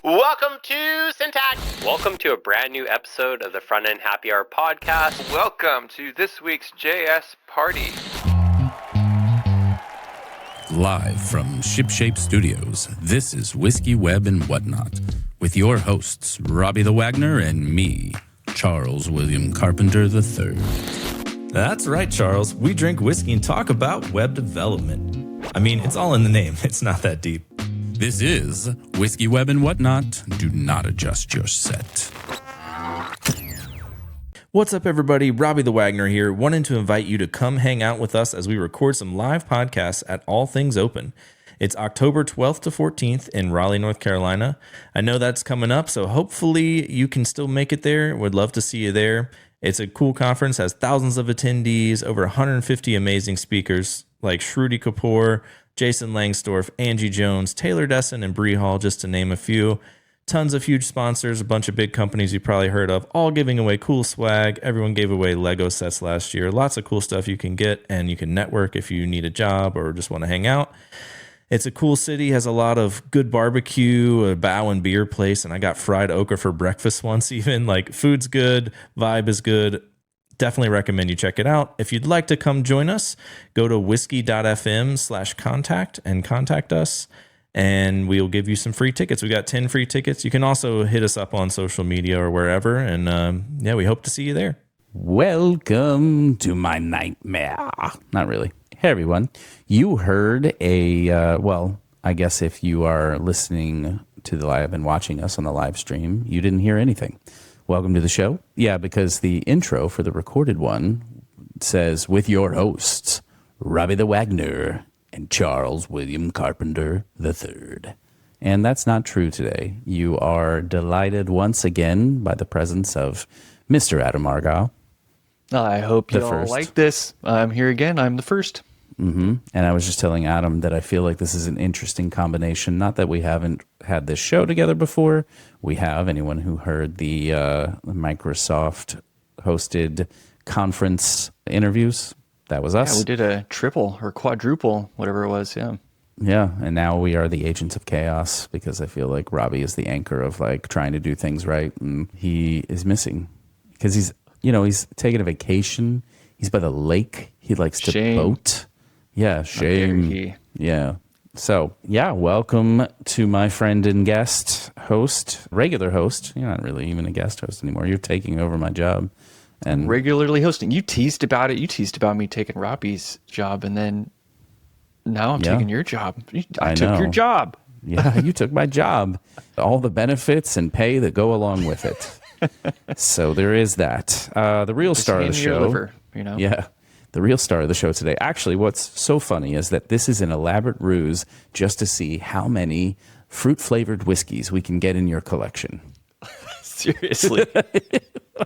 Welcome to Syntax. Welcome to a brand new episode of the Front End Happy Hour podcast. Welcome to this week's JS Party. Live from Shipshape Studios, this is Whiskey, Web, and Whatnot, with your hosts, Robbie the Wagner and me, Charles William Carpenter III. That's right, Charles. We drink whiskey and talk about web development. I mean, it's all in the name. It's not that deep. This is Whiskey, Web, and Whatnot. Do not adjust your set. What's up, everybody? Robbie the Wagner here, wanting to invite you to come hang out with us as we record some live podcasts at All Things Open. It's October 12th to 14th in Raleigh, North Carolina. I know that's coming up, so hopefully you can still make it there. Would love to see you there. It's a cool conference, has thousands of attendees, over 150 amazing speakers like Shruti Kapoor, Jason Langsdorf, Angie Jones, Taylor Desson, and Bree Hall, just to name a few. Tons of huge sponsors, a bunch of big companies you probably heard of, all giving away cool swag. Everyone gave away Lego sets last year. Lots of cool stuff you can get, and you can network if you need a job or just want to hang out. It's a cool city, has a lot of good barbecue, a bow and beer place, and I got fried okra for breakfast once even. Like, food's good, vibe is good. Definitely recommend you check it out. If you'd like to come join us, go to whiskey.fm/contact and contact us, and we'll give you some free tickets. We got 10 free tickets. You can also hit us up on social media or wherever, and we hope to see you there. Welcome to my nightmare. Not really. Hey, everyone. You heard I guess if you are listening to the live and watching us on the live stream, you didn't hear anything. Welcome to the show. Yeah, because the intro for the recorded one says, with your hosts, Robbie the Wagner and Charles William Carpenter III. And that's not true today. You are delighted once again by the presence of Mr. Adam Argyle. I hope you all like this. I'm here again. I'm the first. Mm-hmm. And I was just telling Adam that I feel like this is an interesting combination. Not that we haven't had this show together before. We have. Anyone who heard the Microsoft hosted conference interviews, that was us. Yeah, we did a triple or quadruple, whatever it was. Yeah. Yeah. And now we are the agents of chaos because I feel like Robbie is the anchor of like trying to do things right. And he is missing because he's taking a vacation. He's by the lake. He likes to boat. Yeah, shame. Yeah. So, welcome to my friend and regular host. You're not really even a guest host anymore. You're taking over my job. And regularly hosting. You teased about it. You teased about me taking Robbie's job, and then now I'm taking your job. I took your job. Yeah, you took my job. All the benefits and pay that go along with it. So there is that. The real star of the show. Liver, Yeah. The real star of the show today. Actually, what's so funny is that this is an elaborate ruse just to see how many fruit-flavored whiskeys we can get in your collection. Seriously.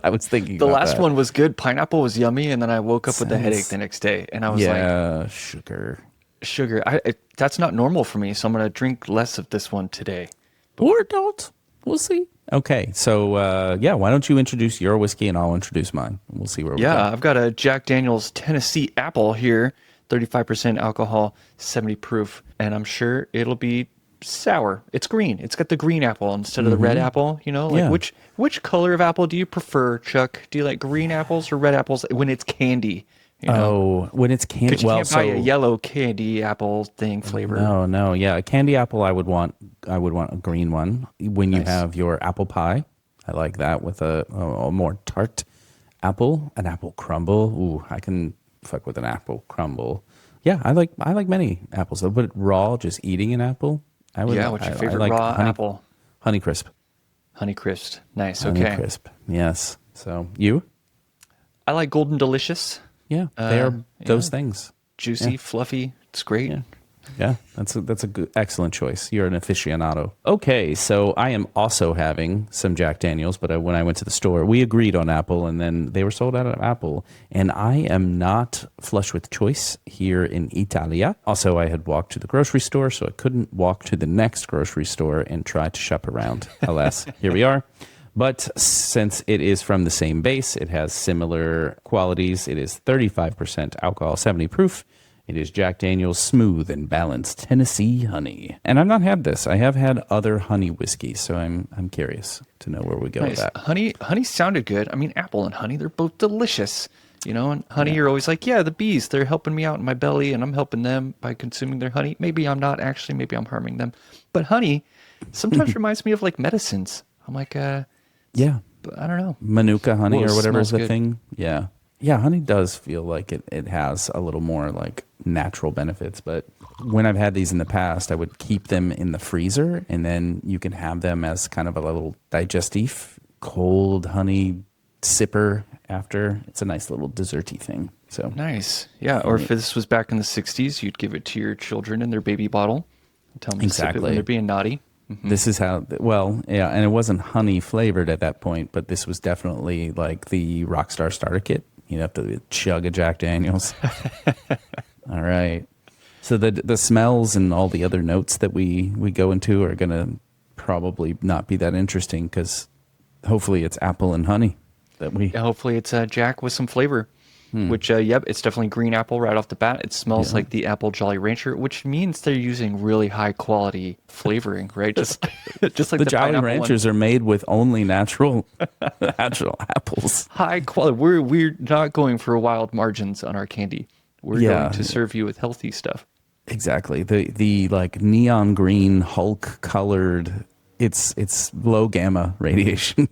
I was thinking the last that. one was good. Pineapple was yummy, and then I woke up with a headache the next day, and I was like, sugar. That's not normal for me, so I'm going to drink less of this one today. Or don't. We'll see. Okay, so why don't you introduce your whiskey and I'll introduce mine. We'll see where we go. Yeah, I've got a Jack Daniel's Tennessee Apple here, 35% alcohol, 70 proof, and I'm sure it'll be sour. It's green. It's got the green apple instead of the red apple. Which color of apple do you prefer, Chuck? Do you like green apples or red apples when it's candy? When it's candy. Because you can't buy a yellow candy apple thing flavor. No. Yeah, a candy apple I would want a green one. When you have your apple pie, I like that with a more tart apple, an apple crumble. Ooh, I can fuck with an apple crumble. Yeah, I like many apples though, but raw, just eating an apple. What's your favorite raw apple? Honeycrisp. Honeycrisp. Nice. Okay. Honeycrisp. Yes. So you? I like Golden Delicious. Yeah, they are those things. Juicy, fluffy. It's great. Yeah, that's a good, excellent choice. You're an aficionado. Okay, so I am also having some Jack Daniels, but when I went to the store, we agreed on apple, and then they were sold out of apple. And I am not flush with choice here in Italia. Also, I had walked to the grocery store, so I couldn't walk to the next grocery store and try to shop around. Alas, here we are. But since it is from the same base, it has similar qualities. It is 35% alcohol, 70 proof. It is Jack Daniel's Smooth and Balanced Tennessee Honey. And I've not had this. I have had other honey whiskeys, so I'm curious to know where we go with that. Honey sounded good. I mean, apple and honey, they're both delicious. And honey, You're always like, the bees, they're helping me out in my belly, and I'm helping them by consuming their honey. Maybe I'm not actually, maybe I'm harming them. But honey sometimes reminds me of like medicines. I'm like, I don't know. Manuka honey or whatever is the good. thing. Yeah. Yeah, honey does feel like it has a little more like natural benefits. But when I've had these in the past, I would keep them in the freezer, and then you can have them as kind of a little digestif, cold honey sipper after. It's a nice little desserty thing. So nice. Yeah. Or if this was back in the 60s, you'd give it to your children in their baby bottle and tell them to sip it when they're being naughty. Mm-hmm. This is how, and it wasn't honey flavored at that point, but this was definitely like the Rockstar starter kit. You have to chug a Jack Daniels. All right. So the smells and all the other notes that we go into are going to probably not be that interesting because hopefully it's apple and honey that we. Hopefully it's Jack with some flavor. Which, it's definitely green apple right off the bat. It smells like the apple Jolly Rancher, which means they're using really high quality flavoring, right? Just like the Jolly Ranchers are made with only natural apples. High quality. We're not going for wild margins on our candy. We're going to serve you with healthy stuff. Exactly. The like neon green Hulk colored. It's low gamma radiation.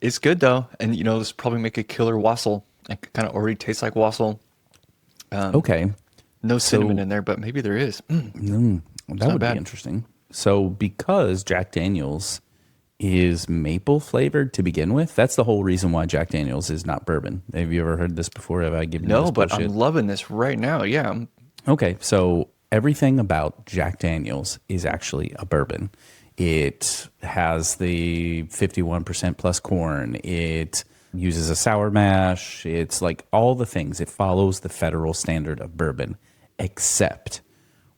It's good though, and this probably make a killer wassail. It kind of already tastes like wassail. Okay. No cinnamon in there, but maybe there is. That would be interesting. So because Jack Daniel's is maple flavored to begin with, that's the whole reason why Jack Daniel's is not bourbon. Have you ever heard this before? Have I given you this but bullshit? I'm loving this right now. Yeah. Okay, so everything about Jack Daniel's is actually a bourbon. It has the 51% plus corn. It uses a sour mash. It's like all the things. It follows the federal standard of bourbon, except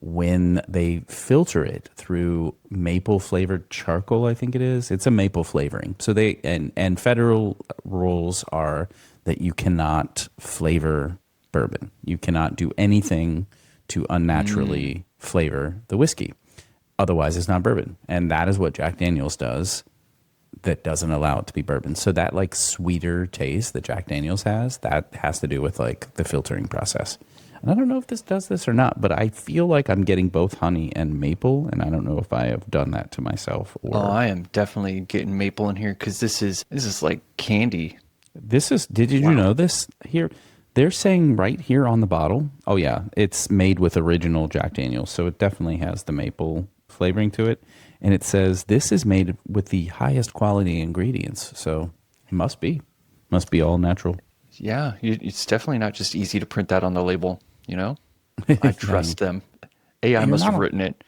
when they filter it through maple flavored charcoal, I think it is. It's a maple flavoring. So and federal rules are that you cannot flavor bourbon. You cannot do anything to unnaturally flavor the whiskey. Otherwise, it's not bourbon. And that is what Jack Daniel's does that doesn't allow it to be bourbon. So that like sweeter taste that Jack Daniel's has, that has to do with like the filtering process. And I don't know if this does this or not, but I feel like I'm getting both honey and maple, and I don't know if I have done that to myself or. Oh, I am definitely getting maple in here because this is like candy. Did you know this here? They're saying right here on the bottle. Oh yeah, it's made with original Jack Daniel's, so it definitely has the maple flavoring to it, and it says this is made with the highest quality ingredients, so it must be all natural. Yeah, it's definitely not just easy to print that on the label. I trust them. AI must have written it.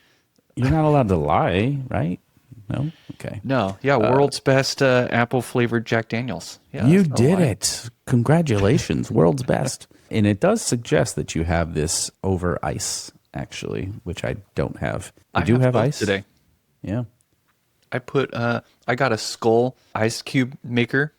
You're not allowed to lie, right? No. Okay. No. Yeah. World's best apple flavored Jack Daniels. Yeah, you did it. Congratulations, world's best. And it does suggest that you have this over ice, actually, which I don't have. Did you have ice today? Yeah. I got a skull ice cube maker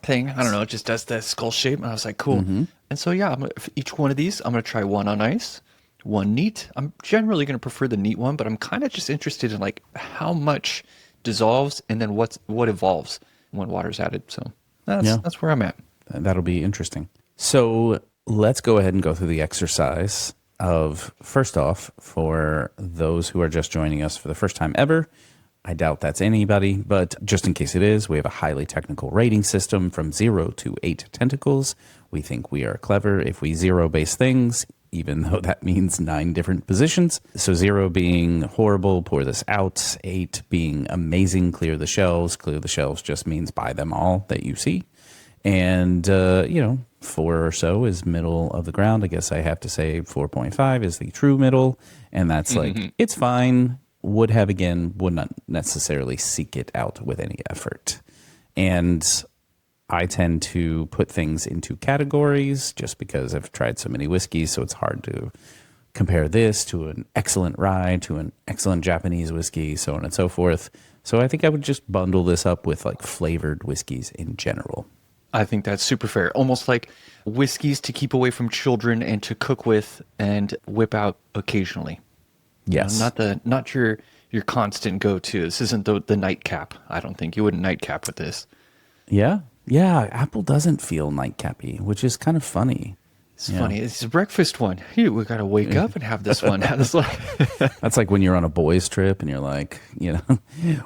thing. I don't know. It just does the skull shape. And I was like, cool. Mm-hmm. And so, for each one of these, I'm going to try one on ice, one neat. I'm generally going to prefer the neat one, but I'm kind of just interested in like how much dissolves and then what evolves when water's added. So that's where I'm at. That'll be interesting. So let's go ahead and go through the exercise of, first off, for those who are just joining us for the first time ever, I doubt that's anybody, but just in case it is, we have a highly technical rating system from 0 to 8 tentacles. We think we are clever if we zero-base things, even though that means 9 different positions. So 0 being horrible, pour this out. 8 being amazing, clear the shelves. Clear the shelves just means buy them all that you see. And, 4 or so is middle of the ground. I guess I have to say 4.5 is the true middle. And that's like, it's fine. Would have again, would not necessarily seek it out with any effort. And I tend to put things into categories just because I've tried so many whiskeys, so it's hard to compare this to an excellent rye, to an excellent Japanese whiskey, so on and so forth. So I think I would just bundle this up with like flavored whiskeys in general. I think that's super fair. Almost like whiskeys to keep away from children and to cook with and whip out occasionally. Yes. Not your constant go-to. This isn't the nightcap. I don't think you wouldn't nightcap with this. Yeah. Yeah. Apple doesn't feel nightcappy, which is kind of funny. It's funny. It's a breakfast one. Hey, we got to wake up and have this one. That's like when you're on a boys trip and you're like,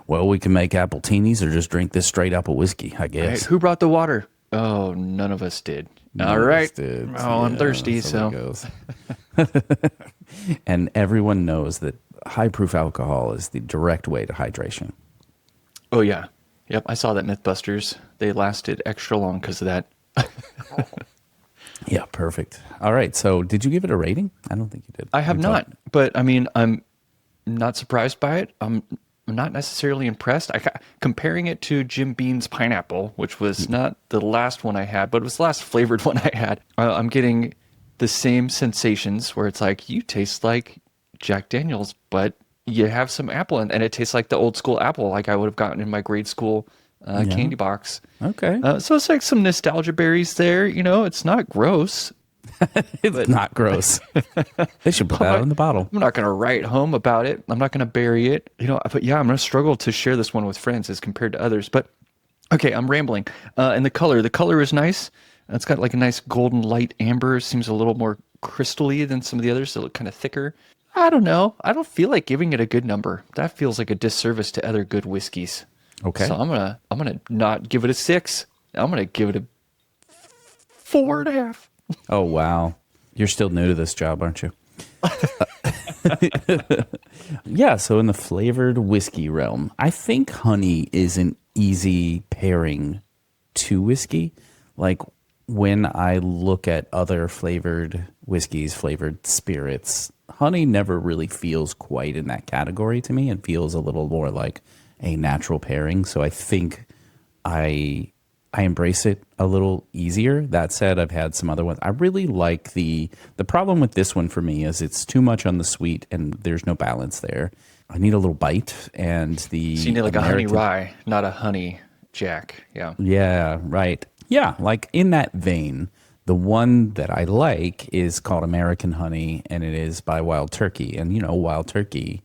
well, we can make apple teenies or just drink this straight apple whiskey, I guess. Right, who brought the water? Oh, none of us did. All right. Oh, I'm thirsty, so. It goes. And everyone knows that high proof alcohol is the direct way to hydration. Oh, yeah. Yep, I saw that Mythbusters. They lasted extra long because of that. Yeah, perfect. All right. So did you give it a rating? I don't think you did. I have not, but I mean, I'm not surprised by it. I'm not necessarily impressed. Comparing it to Jim Beam's pineapple, which was not the last one I had, but it was the last flavored one I had. I'm getting the same sensations where it's like, you taste like Jack Daniels, but you have some apple and it tastes like the old school apple like I would have gotten in my grade school candy box. Okay. So it's like some nostalgia berries there. It's not gross. It's not gross. They should put that in the bottle. I'm not going to write home about it. I'm not going to bury it. But yeah, I'm going to struggle to share this one with friends as compared to others. But okay, I'm rambling. And the color is nice. It's got like a nice golden light amber. Seems a little more crystally than some of the others. They look kind of thicker. I don't know. I don't feel like giving it a good number. That feels like a disservice to other good whiskeys. Okay. So I'm gonna not give it a 6. I'm gonna give it a 4.5. Oh wow, you're still new to this job, aren't you? Yeah. So in the flavored whiskey realm, I think honey is an easy pairing to whiskey. Like when I look at other flavored whiskeys, flavored spirits, honey never really feels quite in that category to me. It feels a little more like a natural pairing. So I think I embrace it a little easier. That said, I've had some other ones. I really like the problem with this one for me is it's too much on the sweet and there's no balance there. I need a little bite and So you need like a honey rye, not a honey jack. Yeah. Yeah, right. Yeah, like in that vein, the one that I like is called American Honey and it is by Wild Turkey. And Wild Turkey,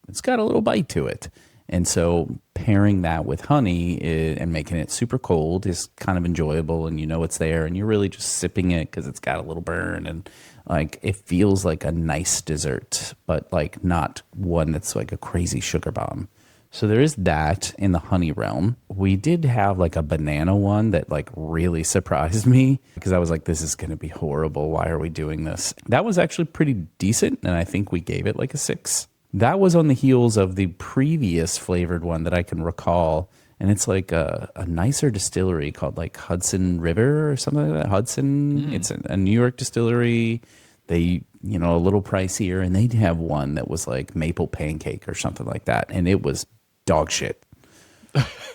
it's got a little bite to it. And so pairing that with honey and making it super cold is kind of enjoyable and it's there and you're really just sipping it because it's got a little burn and like it feels like a nice dessert, but like not one that's like a crazy sugar bomb. So there is that in the honey realm. We did have like a banana one that like really surprised me because I was like, this is going to be horrible. Why are we doing this? That was actually pretty decent and I think we gave it like a 6. That was on the heels of the previous flavored one that I can recall. And it's like a nicer distillery called like Hudson River or something like that. Hudson, It's a New York distillery. They, a little pricier. And they'd have one that was like maple pancake or something like that. And it was dog shit.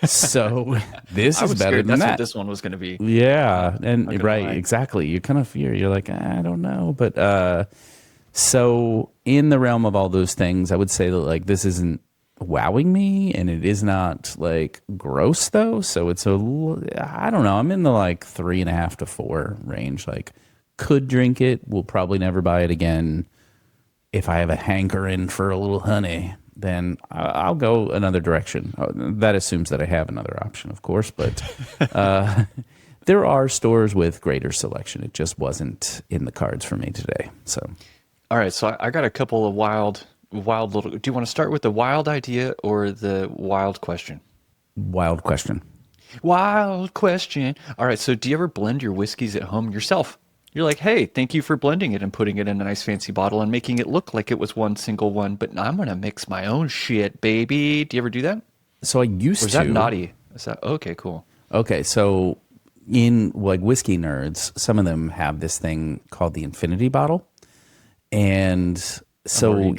So this is better than that's that. what this one was going to be. Yeah. And right, lie. exactly. You kind of fear. You're like, I don't know. But so in the realm of all those things, I would say that like this isn't wowing me and it is not like gross though. So it's I don't know. I'm in the like 3.5 to 4 range. Like could drink it. Will probably never buy it again. If I have a hankering for a little honey, then I'll go another direction. That assumes that I have another option, of course, but there are stores with greater selection. It just wasn't in the cards for me today. So. All right, so I got a couple of wild little. Do you want to start with the wild idea or the wild question? Wild question. Wild question. All right, so do you ever blend your whiskeys at home yourself? You're like, hey, thank you for blending it and putting it in a nice fancy bottle and making it look like it was one single one, but I'm going to mix my own shit, baby. Do you ever do that? So I used to. Or is that naughty? Is that okay, cool. Okay, so in like whiskey nerds, some of them have this thing called the infinity bottle. And so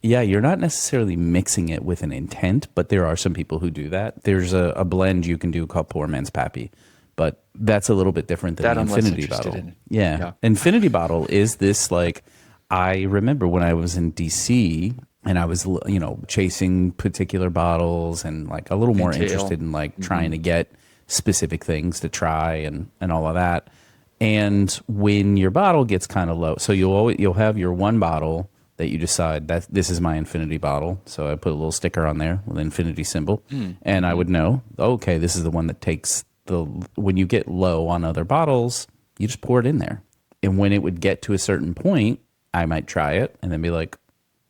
you're not necessarily mixing it with an intent, but there are some people who do that. There's a blend you can do called Poor Man's Pappy, but that's a little bit different than the infinity bottle. Yeah. Infinity bottle is this like, I remember when I was in DC and I was, chasing particular bottles and like a little more interested in like trying to get specific things to try and all of that. And when your bottle gets kind of low, so you'll have your one bottle that you decide that this is my infinity bottle. So I put a little sticker on there with an infinity symbol, and I would know, okay, this is the one that takes when you get low on other bottles, you just pour it in there. And when it would get to a certain point, I might try it and then be like,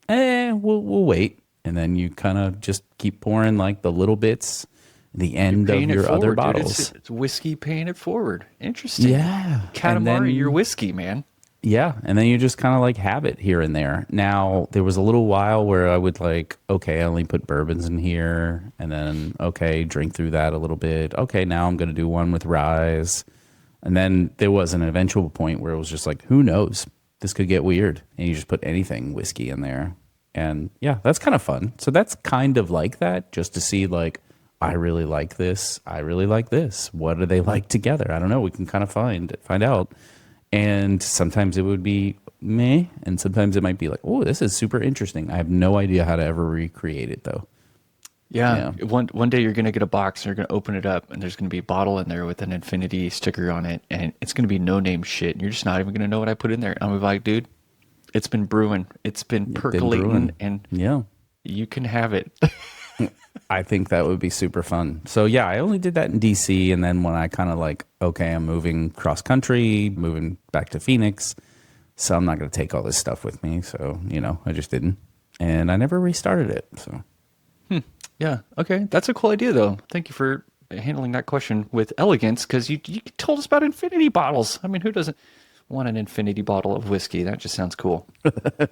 we'll wait. And then you kind of just keep pouring like the little bits, the end of your other bottles. It's whiskey paying it forward. Interesting. Yeah. Katamari, your whiskey, man. Yeah, and then you just kind of like have it here and there. Now, there was a little while where I would like, okay, I only put bourbons in here, and then, okay, drink through that a little bit. Okay, now I'm going to do one with rye. And then there was an eventual point where it was just like, who knows? This could get weird. And you just put anything whiskey in there. And yeah, that's kind of fun. So that's kind of like that, just to see like, I really like this. I really like this. What do they like together? I don't know. We can kind of find out. And sometimes it would be meh, and sometimes it might be like, oh, this is super interesting. I have no idea how to ever recreate it, though. Yeah. One day you're going to get a box and you're going to open it up, and there's going to be a bottle in there with an infinity sticker on it, and it's going to be no-name shit, and you're just not even going to know what I put in there. And I'm like, dude, it's been brewing. It's been percolating, and you can have it. I think that would be super fun. So yeah, I only did that in DC, and then when I kind of like, okay, I'm moving cross country, moving back to Phoenix, so I'm not going to take all this stuff with me. So I just didn't, and I never restarted it. So yeah, okay, that's a cool idea though. Thank you for handling that question with elegance, because you told us about infinity bottles. I mean, who doesn't want an infinity bottle of whiskey? That just sounds cool.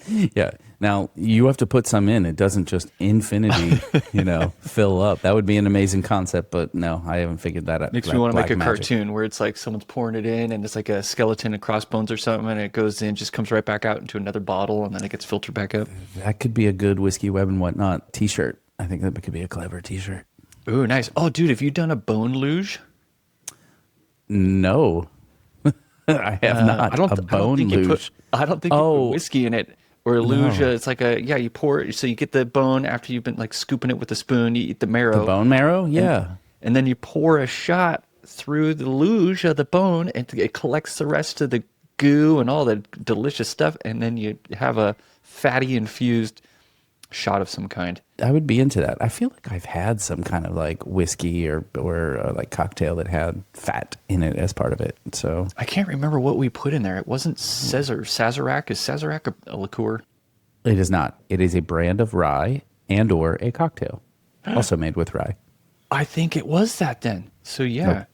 Yeah. Now you have to put some in. It doesn't just infinity, fill up. That would be an amazing concept, but no, I haven't figured that out. Makes me want to make a cartoon where it's like someone's pouring it in, and it's like a skeleton and crossbones or something, and it goes in, just comes right back out into another bottle, and then it gets filtered back up. That could be a good Whiskey Web and Whatnot t-shirt. I think that could be a clever t-shirt. Ooh, nice. Oh, dude, have you done a bone luge? No. I have not. I don't think you put whiskey in it, or a luge. It's like you pour it, so you get the bone after you've been like scooping it with a spoon. You eat the marrow, the bone marrow, yeah, and then you pour a shot through the luge of the bone, and it collects the rest of the goo and all the delicious stuff, and then you have a fatty infused shot of some kind. I would be into that. I feel like I've had some kind of like whiskey or like cocktail that had fat in it as part of it. So I can't remember what we put in there. It wasn't Sazerac. Is Sazerac a liqueur? It is not. It is a brand of rye and or a cocktail, also made with rye. I think it was that then. So yeah. Nope.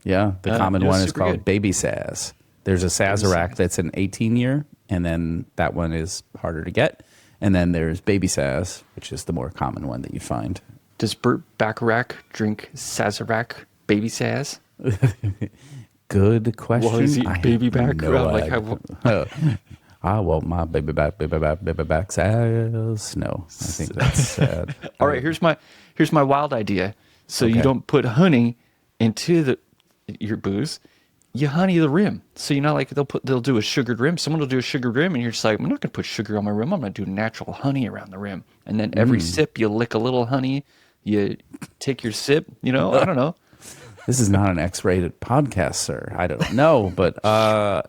Yeah, the common one is called Baby Saz. There's a Sazerac that's an 18-year, and then that one is harder to get. And then there's Baby Saz, which is the more common one that you find. Does Burt Bacharach drink Sazerac Baby Saz? Good question. Well, is he baby back? No, I want my baby back Saz. No, I think that's sad. All right, here's my wild idea. So you don't put honey into your booze. You honey the rim. So like they'll do a sugared rim. Someone will do a sugared rim, and you're just like, I'm not gonna put sugar on my rim. I'm gonna do natural honey around the rim. And then every sip, you lick a little honey. You take your sip. I don't know. This is not an X-rated podcast, sir. I don't know, but I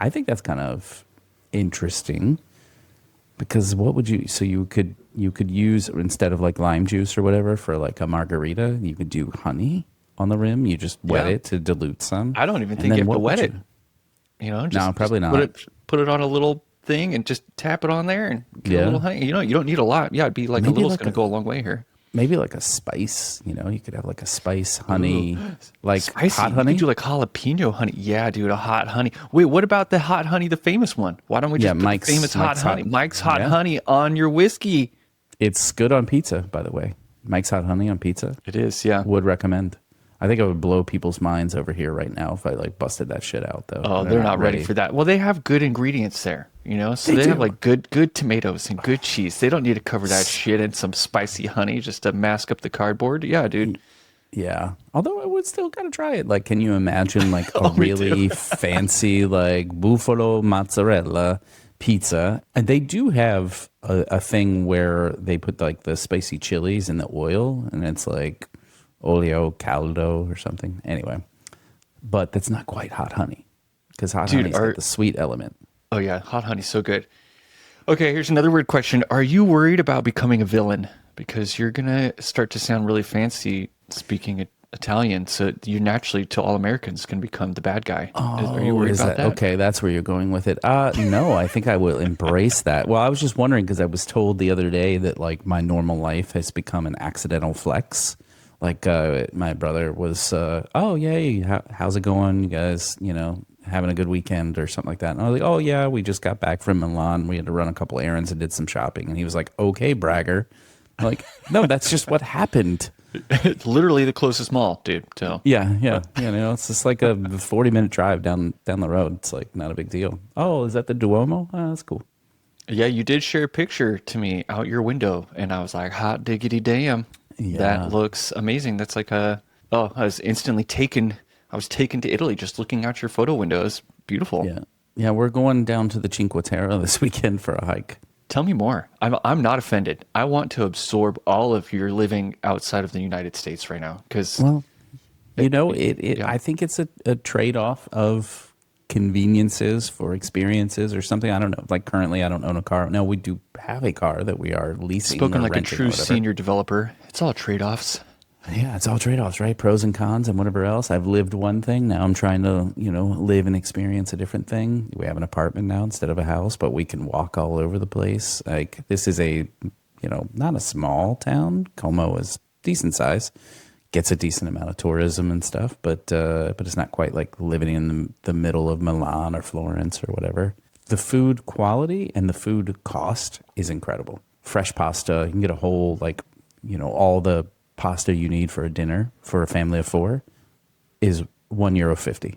think that's kind of interesting. Because what would you? So you could use, instead of like lime juice or whatever for like a margarita, you could do honey on the rim. You just wet it to dilute some. I don't even think you have to wet it. Just, no, probably not. Put it on a little thing and just tap it on there and get a little honey. You don't need a lot. Yeah, it'd be like maybe a little's going to go a long way here. Maybe like a spice. You could have like a spice honey, like spicy. Hot honey. You could do like jalapeno honey. Yeah, dude, a hot honey. Wait, what about the hot honey, the famous one? Why don't we just put the famous hot honey? Mike's hot honey on your whiskey. It's good on pizza, by the way. Mike's hot honey on pizza. It is, yeah. Would recommend. I think I would blow people's minds over here right now if I like busted that shit out, though. Oh, they're not ready for that. Well, they have good ingredients there, so they have like good tomatoes and good cheese. They don't need to cover that shit in some spicy honey just to mask up the cardboard. Yeah, dude. Yeah. Although I would still gotta try it. Like, can you imagine like a really fancy like buffalo mozzarella pizza? And they do have a thing where they put like the spicy chilies in the oil, and it's like olio caldo or something. Anyway, but that's not quite hot honey because hot honey's got the sweet element. Oh yeah, hot honey's so good. Okay, here's another weird question. Are you worried about becoming a villain? Because you're going to start to sound really fancy speaking Italian, so you naturally, to all Americans, can become the bad guy. Are you worried about that? Okay, that's where you're going with it. No, I think I will embrace that. Well, I was just wondering because I was told the other day that like my normal life has become an accidental flex. Like my brother was, oh, yay, how's it going? You guys, having a good weekend or something like that. And I was like, oh, yeah, we just got back from Milan. We had to run a couple errands and did some shopping. And he was like, okay, bragger. I'm like, no, that's just what happened. It's literally the closest mall, dude. So yeah. It's just like a 40-minute drive down the road. It's like not a big deal. Oh, is that the Duomo? Oh, that's cool. Yeah, you did share a picture to me out your window, and I was like, hot diggity damn. Yeah. That looks amazing. That's like I was instantly taken. I was taken to Italy just looking out your photo window. It's beautiful. Yeah, we're going down to the Cinque Terre this weekend for a hike. Tell me more. I'm not offended. I want to absorb all of your living outside of the United States right now. Because, I think it's a trade-off of conveniences for experiences or something. I don't know. Like currently, I don't own a car. No, we do have a car that we are leasing. Spoken like a true senior developer. It's all trade-offs. Yeah, it's all trade-offs, right? Pros and cons and whatever else. I've lived one thing. Now I'm trying to, live and experience a different thing. We have an apartment now instead of a house, but we can walk all over the place. Like this is not a small town. Como is decent size, gets a decent amount of tourism and stuff, but it's not quite like living in the middle of Milan or Florence or whatever. The food quality and the food cost is incredible. Fresh pasta, you can get a whole all the pasta you need for a dinner for a family of 4 is €1.50.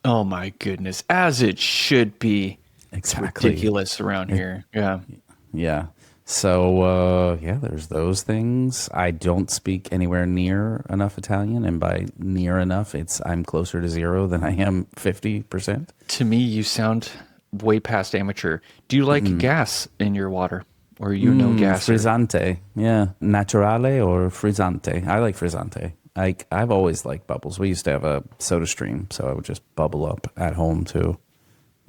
Oh my goodness, as it should be. Exactly. It's ridiculous around here. Yeah. So there's those things. I don't speak anywhere near enough Italian, and by near enough, I'm closer to 0 than I am 50%. To me, you sound way past amateur. Do you like gas in your water? Or gas? Frizzante. Yeah. Naturale or frizzante. I like frizzante. I've always liked bubbles. We used to have a soda stream, so I would just bubble up at home too.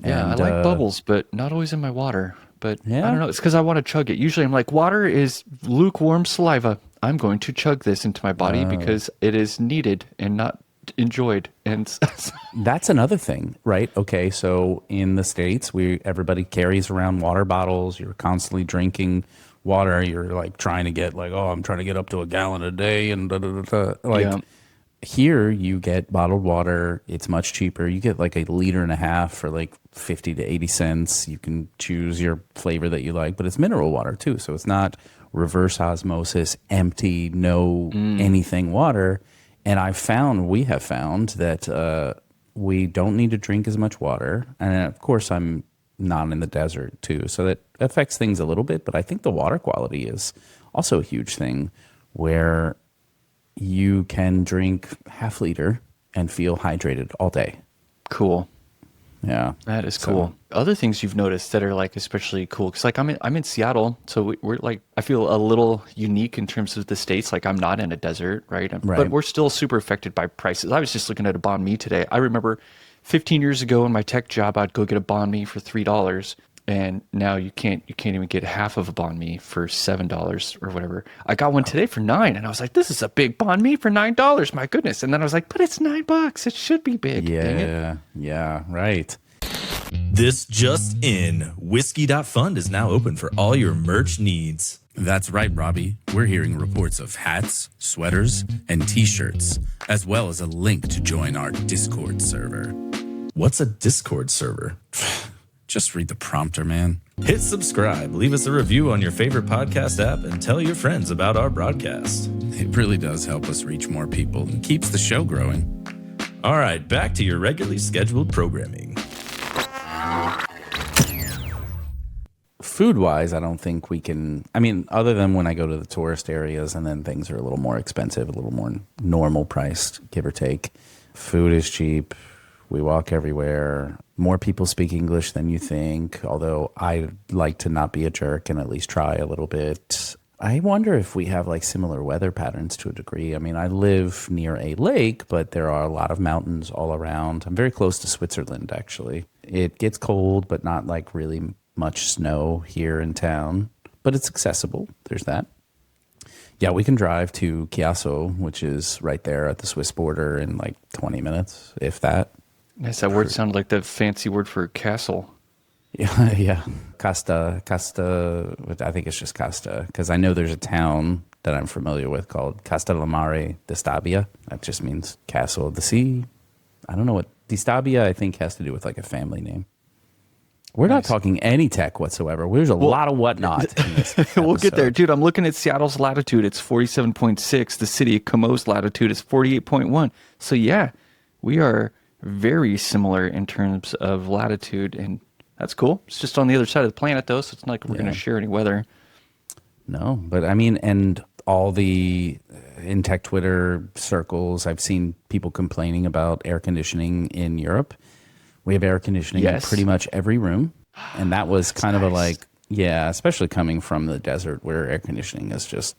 Yeah, I like bubbles, but not always in my water. But I don't know. It's because I want to chug it. Usually I'm like, water is lukewarm saliva. I'm going to chug this into my body because it is needed and not enjoyed. And that's another thing, right? Okay, so in the States, everybody carries around water bottles. You're constantly drinking water. You're like trying to get I'm trying to get up to a gallon a day and Here you get bottled water. It's much cheaper. You get like 1.5 liters for like 50 to 80 cents. You can choose your flavor that you like, but it's mineral water too. So it's not reverse osmosis, empty, no anything water. And we have found that we don't need to drink as much water. And of course, I'm not in the desert too. So that affects things a little bit. But I think the water quality is also a huge thing where you can drink half liter and feel hydrated all day. Cool. Yeah. That is cool. Other things you've noticed that are like especially cool, because like I'm in Seattle, so we're like, I feel a little unique in terms of the States. Like I'm not in a desert, right? But we're still super affected by prices. I was just looking at a banh mi today. I remember 15 years ago in my tech job, I'd go get a banh mi for $3. And now you can't even get half of a banh mi for $7 or whatever. I got one today for $9, and I was like, "This is a big banh mi for $9, my goodness!" And then I was like, "But it's $9. It should be big." Yeah, right. This just in: Whiskey.fund is now open for all your merch needs. That's right, Robbie. We're hearing reports of hats, sweaters, and t-shirts, as well as a link to join our Discord server. What's a Discord server? Just read the prompter, man. Hit subscribe, leave us a review on your favorite podcast app, and tell your friends about our broadcast. It really does help us reach more people and keeps the show growing. All right, back to your regularly scheduled programming. Food-wise, I don't think we can... I mean, other than when I go to the tourist areas and then things are a little more expensive, a little more normal priced, give or take. Food is cheap. We walk everywhere. More people speak English than you think, although I like to not be a jerk and at least try a little bit. I wonder if we have like similar weather patterns to a degree. I mean, I live near a lake, but there are a lot of mountains all around. I'm very close to Switzerland, actually. It gets cold, but not like really much snow here in town, but it's accessible. There's that. Yeah, we can drive to Chiasso, which is right there at the Swiss border, in like 20 minutes, if that. Nice. That word sounded like the fancy word for castle. Yeah, yeah. Casta, I think it's just Casta, because I know there's a town that I'm familiar with called Castellamare di Stabia. That just means castle of the sea. I don't know what Di Stabia, I think, has to do with like a family name. We're not talking any tech whatsoever. There's a lot of whatnot in this We'll get there. episode. Dude, I'm looking at Seattle's latitude. It's 47.6. The city of Como's latitude is 48.1. So yeah, we are very similar in terms of latitude, and that's cool. It's just on the other side of the planet, though, so it's not like we're going to share any weather. No, but I mean, and all the in tech Twitter circles, I've seen people complaining about air conditioning in Europe. We have air conditioning in pretty much every room. And that was kind of a like, yeah, especially coming from the desert where air conditioning is just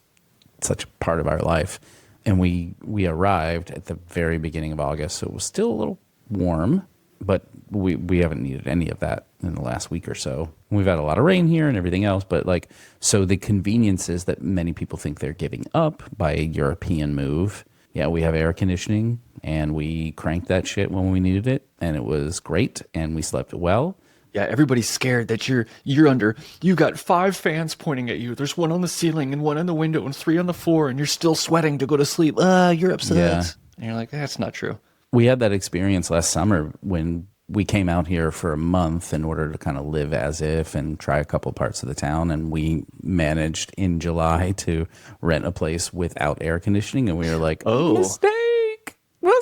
such a part of our life. And we arrived at the very beginning of August, so it was still a little warm, but we haven't needed any of that in the last week or so. We've had a lot of rain here and everything else, but like, so the conveniences that many people think they're giving up by a European move, yeah, we have air conditioning and we cranked that shit when we needed it, and it was great, and we slept well. Yeah, everybody's scared that you got 5 fans pointing at you. There's one on the ceiling and one in the window and 3 on the floor, and you're still sweating to go to sleep. You're upset. Yeah. And you're like, that's not true. We had that experience last summer when we came out here for a month in order to kind of live as if and try a couple parts of the town. And we managed in July to rent a place without air conditioning. And we were like, Oh. mistake.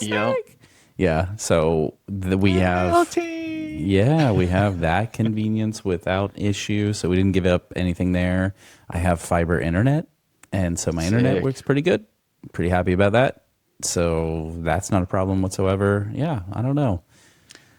Yep. Yeah. So we have, we have that convenience without issue. So we didn't give up anything there. I have fiber internet. And so my internet Sick. works pretty good. Pretty happy about that. So that's not a problem whatsoever. Yeah. I don't know.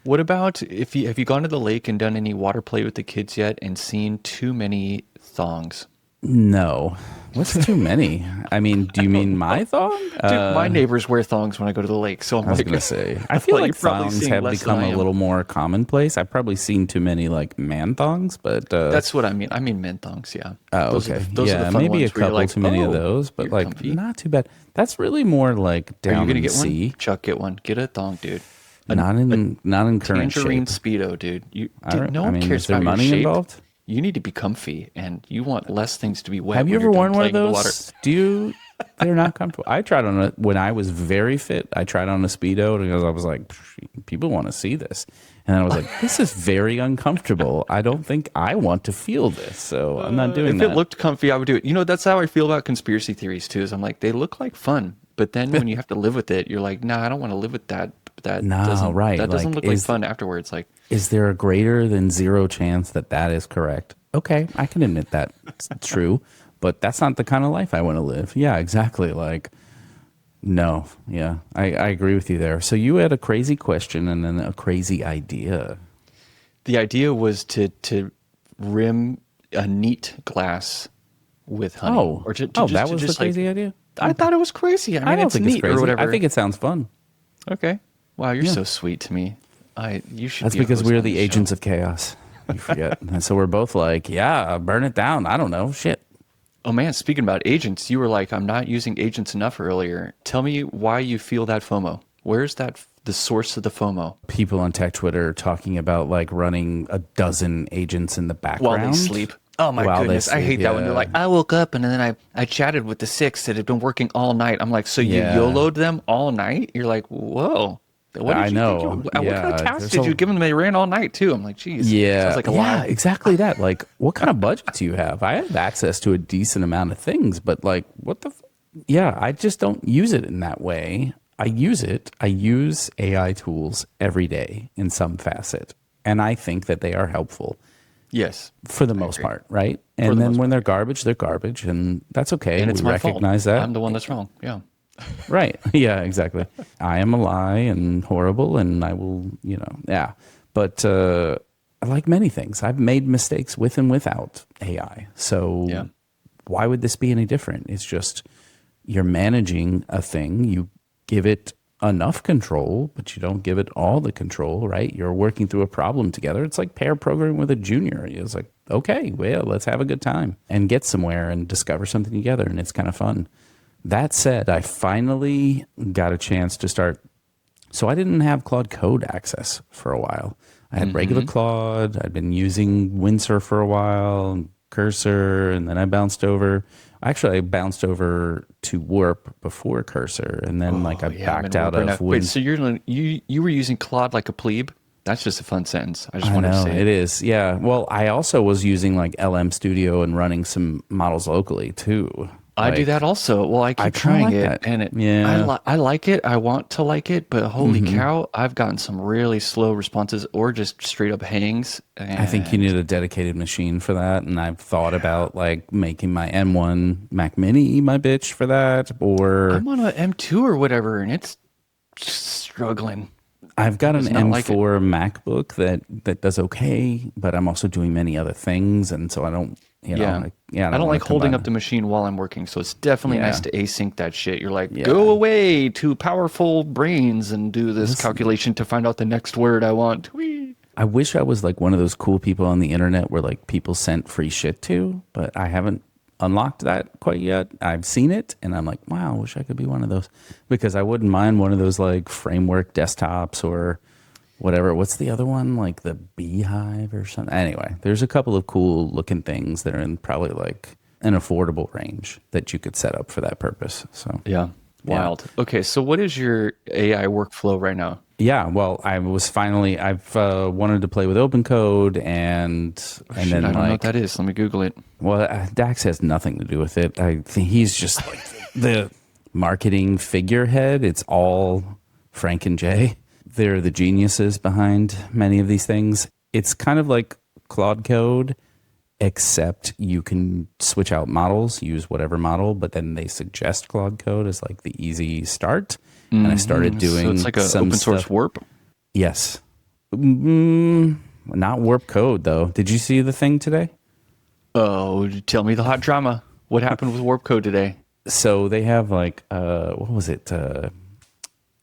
What about have you gone to the lake and done any water play with the kids yet and seen too many thongs? No. What's too many? I mean, do you mean my thong? Dude, my neighbors wear thongs when I go to the lake, so I'm I was like, going to say, I feel like you're probably thongs seeing have less become than I a am. little more commonplace. I've probably seen too many like man thongs, but That's what I mean. I mean men thongs, yeah. oh, Those are okay. those are yeah, the fun maybe a ones where you're couple like, too many of "Oh, those, but you're like comfy." not too bad. That's really more like Are down you gonna in the get one? sea. Chuck, get one. Get a thong, dude. Not in current Tangerine shape. Speedo, dude. No I one mean, cares is there about money your shape. involved? You need to be comfy, and you want less things to be wet. Have you when ever you're worn done one of playing in the water. those? Do you? They're not comfortable. I tried on when I was very fit. I tried on a Speedo because I was like, people want to see this. And then I was like, this is very uncomfortable. I don't think I want to feel this. So I'm not doing If that. it looked comfy, I would do it. You know, that's how I feel about conspiracy theories too. Is I'm like, they look like fun, but then when you have to live with it, you're like, nah, I don't want to live with that. That Nah, doesn't, right. That doesn't Like, look like is- fun afterwards. Like, Is there a greater than 0 chance that that is correct? Okay, I can admit that it's true, but that's not the kind of life I want to live. Yeah, exactly. Like, no, yeah, I agree with you there. So you had a crazy question and then a crazy idea. the idea was to rim a neat glass with honey. Oh, or to that just, was to the just, like- crazy idea? I thought it was crazy. I mean, I don't it's think neat it's crazy. or whatever. I think it sounds fun. Okay. Wow, you're Yeah. so sweet to me. You should. That's be a because host we're on the this show. agents of chaos. You forget. And so we're both like, yeah, burn it down. I don't know. Shit. Oh man, speaking about agents, you were like, I'm not using agents enough earlier. Tell me why you feel that FOMO. Where's the source of the FOMO? People on tech Twitter talking about like running a dozen agents in the background While they sleep. Oh my While they goodness. I sleep, hate that when yeah. they're like, I woke up and then I chatted with the 6 that had been working all night. I'm like, so you Yeah. YOLO'd them all night? You're like, whoa. What I did you know. think what kind Yeah, of task there's did a- you give them? They ran all night too. I'm like, geez. Yeah, Sounds like a yeah, lot. exactly that. Like, what kind of budget do you have? I have access to a decent amount of things, but like, what the? Yeah, I just don't use it in that way. I use AI tools every day in some facet, and I think that they are helpful Yes. for the most part, right? And the then most when they're garbage, and that's okay. And it's we my recognize fault. that. I'm the one that's wrong. Yeah. Right. Yeah, exactly. I am a lie and horrible, and I will, yeah. But like many things, I've made mistakes with and without AI. So Yeah. why would this be any different? It's just you're managing a thing. You give it enough control, but you don't give it all the control, right? You're working through a problem together. It's like pair programming with a junior. It's like, okay, well, let's have a good time and get somewhere and discover something together. And it's kind of fun. That said, I finally got a chance to start. So I didn't have Claude Code access for a while. I had regular Claude. I'd been using Windsurf for a while, Cursor, and then I bounced over. Actually, I bounced over to Warp before Cursor, and then I backed out of Wind. Wait, so you were using Claude like a plebe? That's just a fun sentence. I just wanted to say it is. Yeah. Well, I also was using like LM Studio and running some models locally too. I do that also. Well, I keep trying like it, that. and Yeah. I like it. I want to like it, but holy cow, I've gotten some really slow responses or just straight up hangs. I think you need a dedicated machine for that, and I've thought about like making my M1 Mac Mini my bitch for that, or I'm on a M2 or whatever, and it's struggling. I've got an not like M4 MacBook that does okay, but I'm also doing many other things, and so I don't. I don't like holding up the machine while I'm working, so it's definitely nice to async that shit. You're like, go away to powerful brains and do this calculation to find out the next word I want. Whee! I wish I was like one of those cool people on the internet where like people sent free shit to, but I haven't unlocked that quite yet. I've seen it, and I'm like, wow, I wish I could be one of those, because I wouldn't mind one of those like framework desktops or whatever. What's the other one? Like the Beehive or something. Anyway, there's a couple of cool looking things that are in probably like an affordable range that you could set up for that purpose. So wild. Okay, so what is your AI workflow right now? Yeah, well, I've wanted to play with OpenCode and then I don't know what that is. Let me Google it. Well, Dax has nothing to do with it. I think he's just like the marketing figurehead. It's all Frank and Jay. They're the geniuses behind many of these things. It's kind of like Claude Code, except you can switch out models, use whatever model, but then they suggest Claude Code as like the easy start. And I started doing so it's like an open source Warp? Yes. Not Warp Code, though. Did you see the thing today? Oh, tell me the hot drama. What happened with Warp Code today? So they have like, what was it?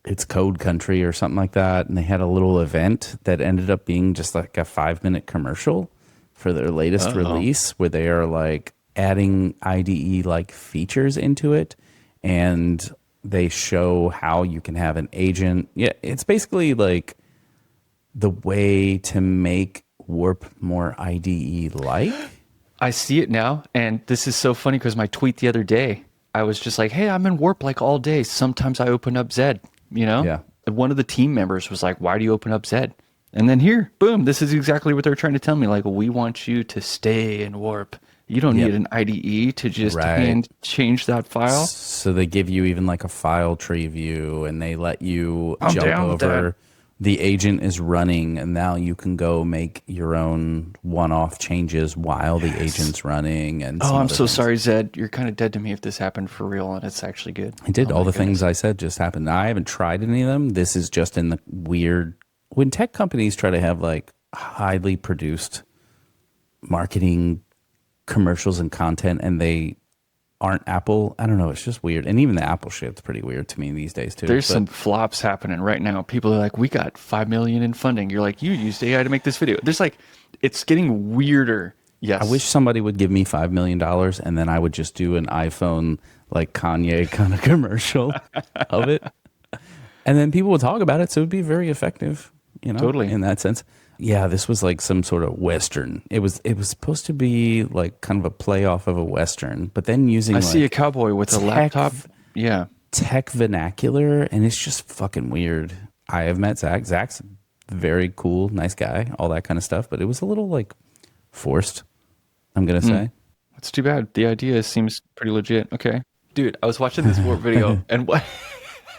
It's Code Country or something like that. And they had a little event that ended up being just like a 5-minute commercial for their latest release, where they are like adding IDE like features into it. And they show how you can have an agent. Yeah, it's basically like the way to make Warp more IDE-like. I see it now, and this is so funny because my tweet the other day, I was just like, hey, I'm in Warp like all day. Sometimes I open up Zed, Yeah. And one of the team members was like, why do you open up Zed? And then here, boom, this is exactly what they're trying to tell me. Like, we want you to stay in Warp. You don't need an IDE to just change that file. So they give you even like a file tree view, and they let you I'm jump down with over. that. The agent is running, and now you can go make your own one-off changes while the agent's running. And Oh, I'm so sorry, Zed. You're kind of dead to me if this happened for real, and it's actually good. I did. Oh All my the things I said just happened. I haven't tried any of them. This is just in the weird. When tech companies try to have like highly produced marketing commercials and content, and they aren't Apple, I don't know, it's just weird. And even the Apple shit's pretty weird to me these days too. There's some flops happening right now. People are like, we got $5 million in funding. You're like, you used AI to make this video. There's like, it's getting weirder. Yes. I wish somebody would give me $5 million, and then I would just do an iPhone like Kanye kind of commercial of it. And then people would talk about it, so it would be very effective, Totally. in that sense. Yeah, this was like some sort of Western. It was supposed to be like kind of a play off of a Western, but then using I see a cowboy with a laptop. Yeah. Tech vernacular, and it's just fucking weird. I have met Zach. Zach's very cool, nice guy, all that kind of stuff, but it was a little like forced, I'm going to say. That's too bad. The idea seems pretty legit. Okay. Dude, I was watching this Warp video and what?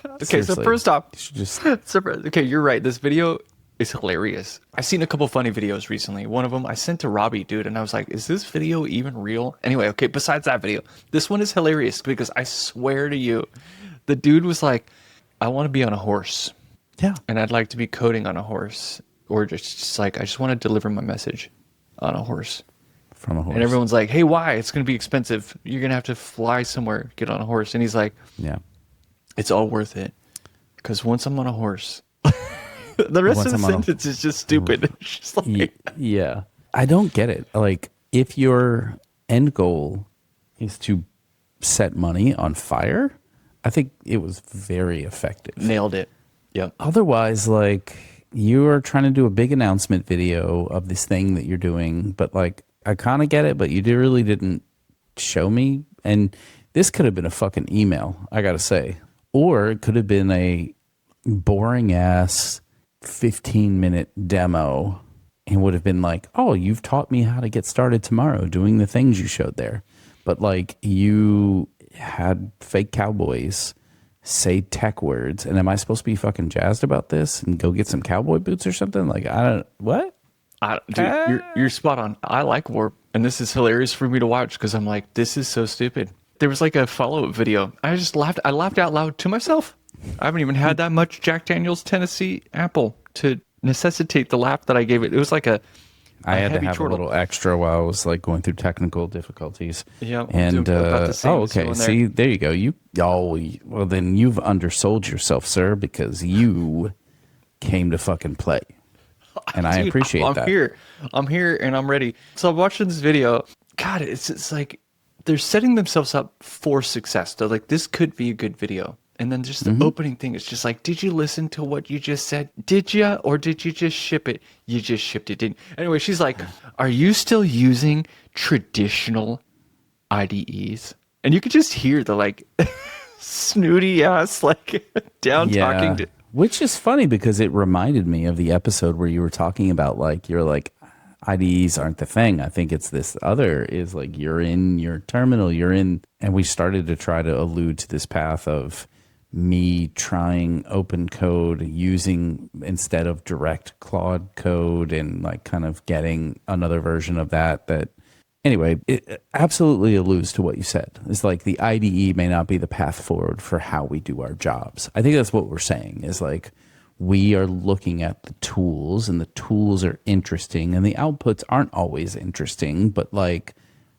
Okay, Seriously, so first off, you should just okay, you're right. This video is hilarious. I've seen a couple funny videos recently. One of them I sent to Robbie, dude, and I was like, is this video even real? Anyway, okay, besides that video, this one is hilarious because I swear to you, the dude was like, I want to be on a horse. Yeah. And I'd like to be coding on a horse, or just like, I just want to deliver my message on a horse. From a horse. And everyone's like, hey, why? It's going to be expensive. You're going to have to fly somewhere, get on a horse. And he's like, Yeah. it's all worth it. Because once I'm on a horse, the rest of the sentence is just stupid. It's just like, yeah. I don't get it. Like, if your end goal is to set money on fire, I think it was very effective. nailed it. Yep. Otherwise, like, you are trying to do a big announcement video of this thing that you're doing, but like, I kind of get it, but you really didn't show me. And this could have been a fucking email, I gotta say. Or it could have been a boring ass 15-minute demo and would have been like, oh, you've taught me how to get started tomorrow doing the things you showed there. But like, you had fake cowboys say tech words, and am I supposed to be fucking jazzed about this and go get some cowboy boots or something? Like, I don't, what? Dude, you're spot on. I like Warp, and this is hilarious for me to watch because I'm like, this is so stupid. There was like a follow-up video. I just laughed. I laughed out loud to myself. I haven't even had that much Jack Daniel's Tennessee Apple to necessitate the laugh that I gave it. It was like I had to have a little extra while I was like going through technical difficulties. Yeah, and okay. See, there you go. Well, then you've undersold yourself, sir, because you came to fucking play. And I appreciate that. I'm here and I'm ready. So I'm watching this video. God, it's like they're setting themselves up for success. They're like, this could be a good video. And then just the opening thing is just like, did you listen to what you just said? Did you? Or did you just ship it? You just shipped it, didn't you? Anyway, she's like, are you still using traditional IDEs? And you could just hear the like snooty ass like down talking to. Which is funny because it reminded me of the episode where you were talking about like, you're like, IDEs aren't the thing. I think it's this other is like, you're in your terminal, and we started to try to allude to this path of me trying open code using instead of direct Claude code and like kind of getting another version of that. Anyway, it absolutely alludes to what you said. It's like the IDE may not be the path forward for how we do our jobs. I think that's what we're saying is like, we are looking at the tools and the tools are interesting and the outputs aren't always interesting, but like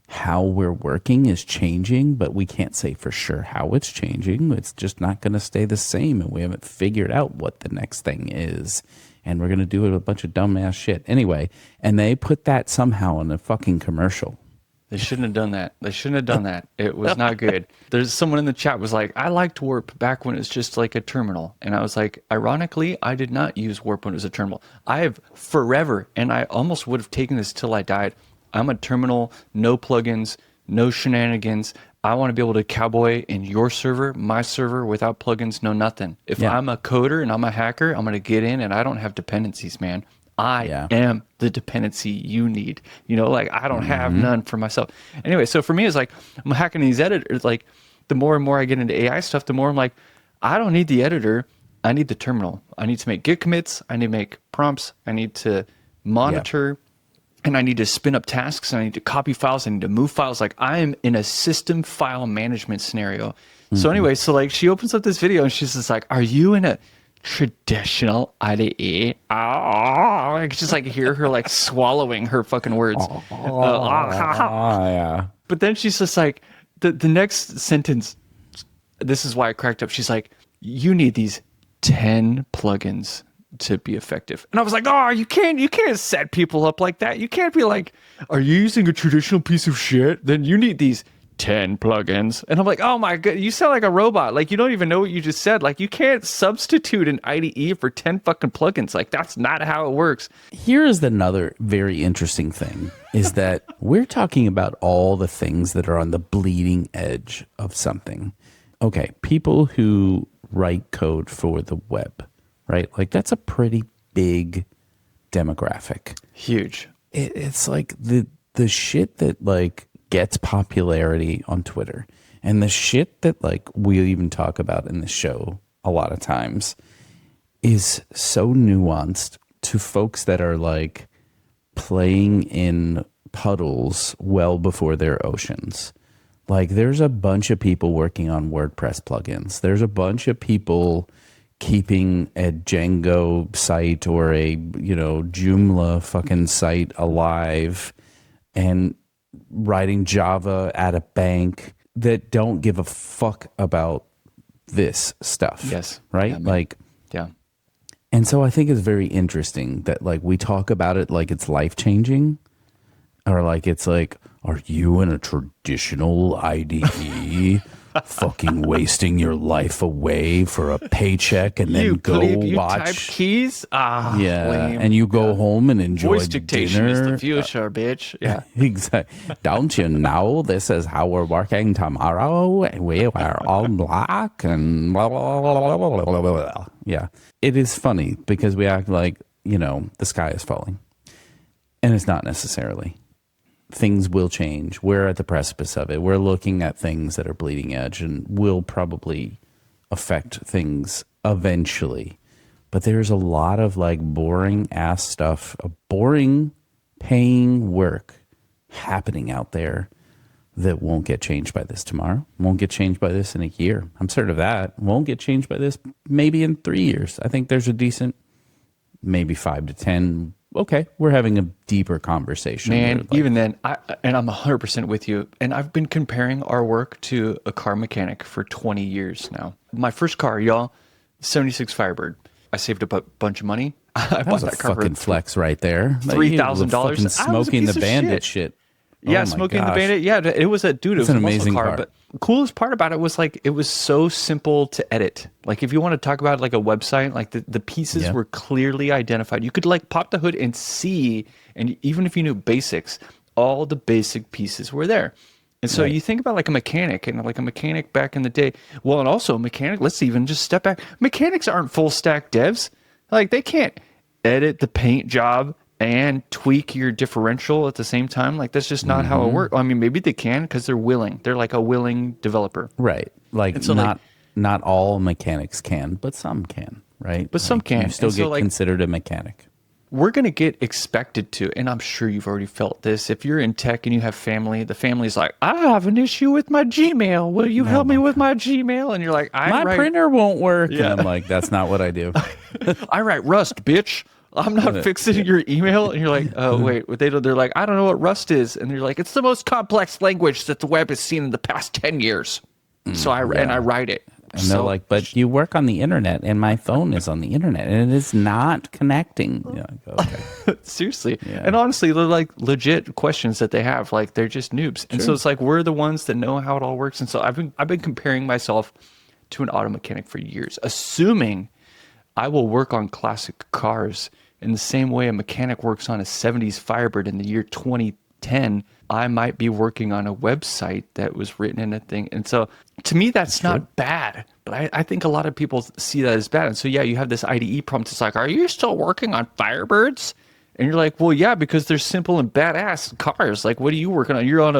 how we're working is changing, but we can't say for sure how it's changing. It's just not going to stay the same. And we haven't figured out what the next thing is. And we're going to do a bunch of dumbass shit. Anyway, and they put that somehow in a fucking commercial. They shouldn't have done that. They shouldn't have done that. It was not good. There's someone in the chat was like, I liked Warp back when it was just like a terminal. And I was like, ironically, I did not use Warp when it was a terminal. I have forever, and I almost would have taken this till I died. I'm a terminal, no plugins, no shenanigans. I want to be able to cowboy in your server, my server, without plugins, no nothing. If I'm a coder and I'm a hacker, I'm going to get in and I don't have dependencies, man. I am the dependency you need. You know, like I don't have none for myself. Anyway, so for me, it's like I'm hacking these editors. Like the more and more I get into AI stuff, the more I'm like, I don't need the editor. I need the terminal. I need to make Git commits. I need to make prompts. I need to monitor. And I need to spin up tasks. And I need to copy files. I need to move files. Like I am in a system file management scenario. So anyway, so like she opens up this video and she's just like, are you in a traditional IDE? I could just like hear her like swallowing her fucking words. Yeah. But then she's just like, the next sentence, this is why I cracked up. She's like, you need these 10 plugins to be effective. And I was like, oh, you can't set people up like that. You can't be like, are you using a traditional piece of shit? Then you need these 10 plugins. And I'm like, oh my god, you sound like a robot. Like you don't even know what you just said. Like you can't substitute an IDE for 10 fucking plugins. Like that's not how it works. Here is another very interesting thing is that we're talking about all the things that are on the bleeding edge of something. Okay, people who write code for the web, right? Like that's a pretty big demographic. Huge. It's like the shit that like gets popularity on Twitter and the shit that like we even talk about in the show a lot of times is so nuanced to folks that are like playing in puddles well before they're oceans. Like there's a bunch of people working on WordPress plugins. There's a bunch of people keeping a Django site or a, Joomla fucking site alive. And writing Java at a bank that don't give a fuck about this stuff. Yes. Right? Yeah, man. Like, Yeah. and so I think it's very interesting that like we talk about it like it's life changing, or like it's like, are you in a traditional IDE fucking wasting your life away for a paycheck and then go you watch type keys? yeah, and you go home and enjoy Voice dictation dinner. is the future, bitch. Yeah. Exactly. Don't you know this is how we're working tomorrow? We are all black and blah, blah, blah, blah, blah, blah, blah. Yeah. It is funny because we act like, the sky is falling. And it's not necessarily. Things will change. We're at the precipice of it. We're looking at things that are bleeding edge and will probably affect things eventually. But there's a lot of like boring ass stuff, a boring paying work happening out there that won't get changed by this tomorrow, won't get changed by this in a year. I'm certain of that. Won't get changed by this maybe in 3 years. I think there's a decent, maybe 5 to 10. Okay, we're having a deeper conversation. Man, even then, and I'm 100% with you. And I've been comparing our work to a car mechanic for 20 years now. My first car, y'all, 76 Firebird. I saved up a bunch of money. I that was bought a that car fucking for flex right there. $3,000. Smoking the Bandit shit. Yeah, Oh my smoking the gosh. Bandit. Yeah, it was a dude. It was an a muscle amazing car. car. But the coolest part about it was like it was so simple to edit. Like if you want to talk about like a website, like the pieces Yeah. were clearly identified. You could like pop the hood and see, and even if you knew basics, all the basic pieces were there. And so Right. you think about like a mechanic and like a mechanic back in the day. Well, and also a mechanic, let's even just step back. Mechanics aren't full stack devs. Like they can't edit the paint job and tweak your differential at the same time. Like that's just not how it works. I mean, maybe they can because they're willing. They're like a willing developer. Right. Like And so, not all mechanics can, but some can, right? But some Like, can. You still And so, get like, considered a mechanic. We're going to get expected to, and I'm sure you've already felt this. If you're in tech and you have family, the family's like, I have an issue with my Gmail. Will you help me with my Gmail? And you're like, My printer won't work. Yeah. And I'm like, that's not what I do. I write Rust, bitch. I'm not fixing your email. And you're like, oh, wait. They're like, I don't know what Rust is. And you're like, it's the most complex language that the web has seen in the past 10 years. So I write it. And they're like, but you work on the internet and my phone is on the internet and it is not connecting. Yeah, I go, okay. Seriously. Yeah. And honestly, they're like legit questions that they have. Like they're just noobs. And so it's like we're the ones that know how it all works. And so I've been comparing myself to an auto mechanic for years, assuming I will work on classic cars in the same way a mechanic works on a 70s Firebird in the year 2010. I might be working on a website that was written in a thing. And so to me, that's not bad. But I think a lot of people see that as bad. And so, yeah, you have this IDE prompt. It's like, are you still working on Firebirds? And you're like, well, yeah, because they're simple and badass cars. Like, what are you working on? You're on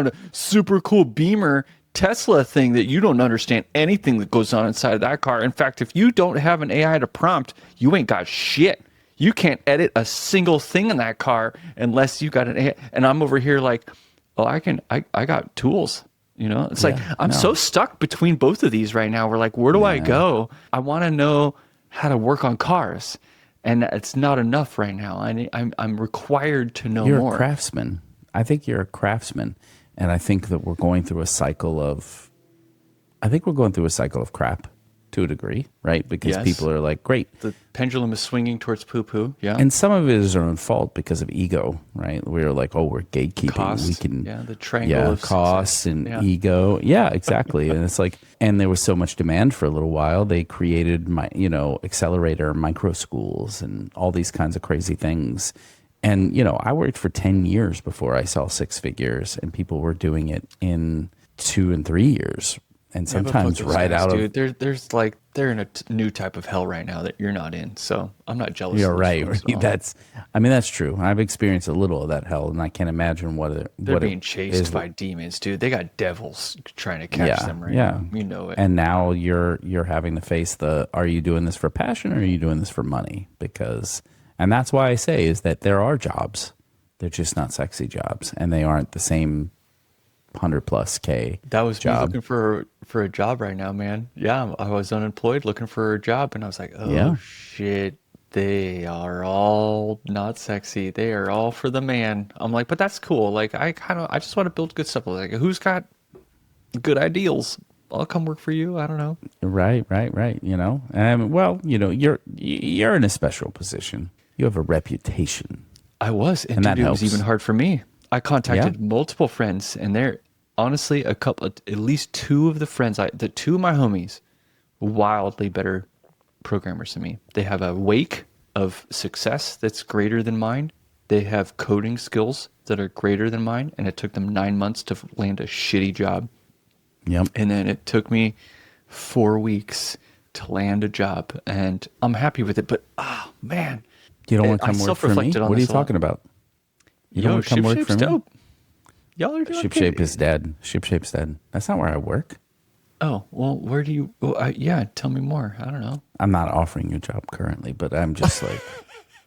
a super cool Beamer Tesla thing that you don't understand anything that goes on inside of that car. In fact, if you don't have an AI to prompt, you ain't got shit. You can't edit a single thing in that car unless you got an AI. And I'm over here like, oh, I got tools. It's like, I'm so stuck between both of these right now. We're like, where do I go? I want to know how to work on cars. And it's not enough right now. I'm required to know You're more. a craftsman. I think you're a craftsman. And I think that we're going through a cycle of crap to a degree, right? Because Yes. people are like, great. The pendulum is swinging towards poo-poo. Yeah. And some of it is our own fault because of ego, right? We're like, oh, we're gatekeeping. Cost. We can, The triangle of cost success. and Yeah. ego. Yeah, exactly. And it's like, and there was so much demand for a little while. They created accelerator micro schools and all these kinds of crazy things. And, I worked for 10 years before I saw 6 figures, and people were doing it in 2 and 3 years. And Yeah, but sometimes fuck those right guys, out dude. There's like they're in a new type of hell right now that you're not in. So I'm not jealous. You're of those right. folks at all. That's true. I've experienced a little of that hell, and I can't imagine They're what being it chased is. by demons, dude. They got devils trying to catch them right yeah. now. You know it. And now you're having to face are you doing this for passion or are you doing this for money? And that's why I say is that there are jobs. They're just not sexy jobs, and they aren't the same 100+ K. That was me job. looking for a job right now, man. Yeah, I was unemployed looking for a job, and I was like, oh Yeah. shit, They are all not sexy. They are all for the man. I'm like, but that's cool. Like, I just want to build good stuff. Like, who's got good ideals? I'll come work for you. I don't know. Right. You know, well, you know, you're in a special position. You have a reputation. I was, and that dude, it was helps. even hard for me. I contacted multiple friends, and they're honestly at least two of the friends, the two of my homies, wildly better programmers than me. They have a wake of success that's greater than mine. They have coding skills that are greater than mine, and it took them 9 months to land a shitty job. Yep. And then it took me 4 weeks to land a job, and I'm happy with it. But oh man, You don't want to I come work for me? self-reflected on What are you this a lot. talking about? You don't want to come work for me? Dope. Y'all are doing Shipshape good. is dead. Shipshape's dead. That's not where I work. Oh, well, where do you... Well, yeah, tell me more. I don't know. I'm not offering you a job currently, but I'm just like...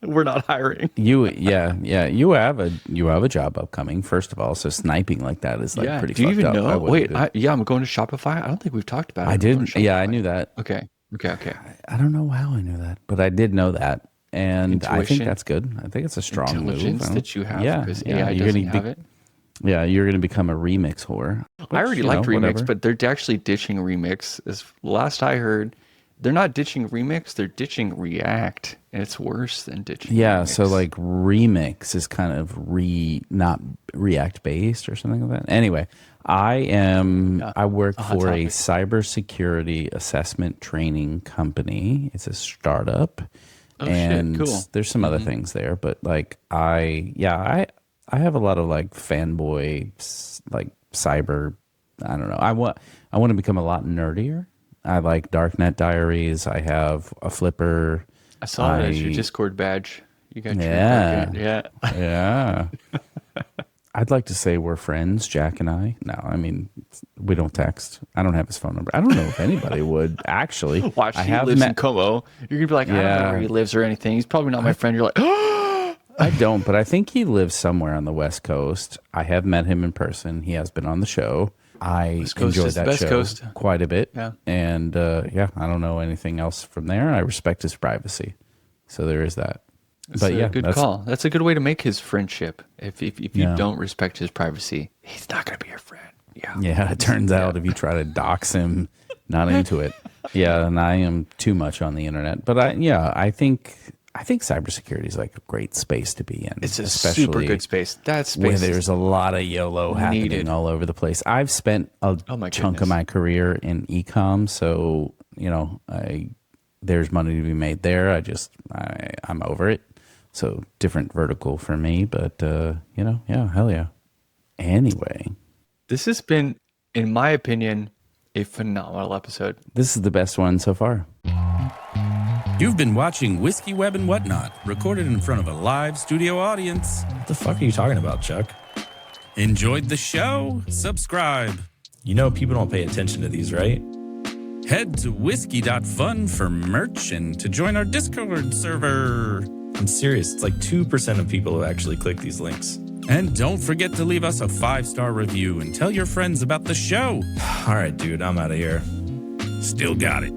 We're not hiring. You have a job upcoming, first of all, so sniping like that is like pretty do you fucked even up. know? I wouldn't Wait, do it. I'm going to Shopify. I don't think we've talked about it. I I'm going did. to Yeah, I Shopify. knew that. Okay. I don't know how I knew that, but I did know that. And I think Intuition. that's good. I think it's a strong Intelligence move. that you have, Yeah, because yeah, AI you're doesn't gonna have it. Yeah, you're going to become a remix whore. I already Which, liked Remix, whatever. but they're actually ditching Remix. As last I heard, they're not ditching Remix, they're ditching React, and it's worse than ditching Yeah, Remix. so like remix is kind of not React based or something like that. Anyway, I work for a cybersecurity assessment training company. It's a startup. Oh, shit, and cool. there's some other things there, but like I have a lot of like fanboy like cyber, I don't know. I want to become a lot nerdier. I like Darknet Diaries. I have a Flipper. I saw it as your Discord badge. You got your Yeah. Darknet. Yeah. Yeah. I'd like to say we're friends, Jack and I. No, I mean, we don't text. I don't have his phone number. I don't know if anybody would, actually. Watch, I he have lives in met, Como. You're going to be like, I don't know Yeah. where he lives or anything. He's probably not my friend. You're like, I don't, but I think he lives somewhere on the West Coast. I have met him in person. He has been on the show. I Coast enjoyed is the that best show coast. quite a bit. Yeah. And I don't know anything else from there. I respect his privacy. So there is that. It's But a yeah, good that's- call. That's a good way to make his friendship. If you Yeah. don't respect his privacy, he's not going to be your friend. Yeah. Yeah, it turns out if you try to dox him, not into it. Yeah, and I am too much on the internet. But I think cybersecurity is like a great space to be in. It's a especially super good space. That space where is there's a lot of YOLO happening needed. all over the place. I've spent a my chunk goodness. of my career in e-com, so there's money to be made there. I'm over it. So different vertical for me, but hell yeah. Anyway, This has been, in my opinion, a phenomenal episode. this is the best one so far. You've been watching Whiskey Web and Whatnot, recorded in front of a live studio audience. What the fuck are you talking about, Chuck? Enjoyed the show? Subscribe. You know people don't pay attention to these, right? Head to whiskey.fun for merch and to join our Discord server. I'm serious. It's like 2% of people who actually click these links. And don't forget to leave us a 5-star review and tell your friends about the show. All right, dude, I'm out of here. Still got it.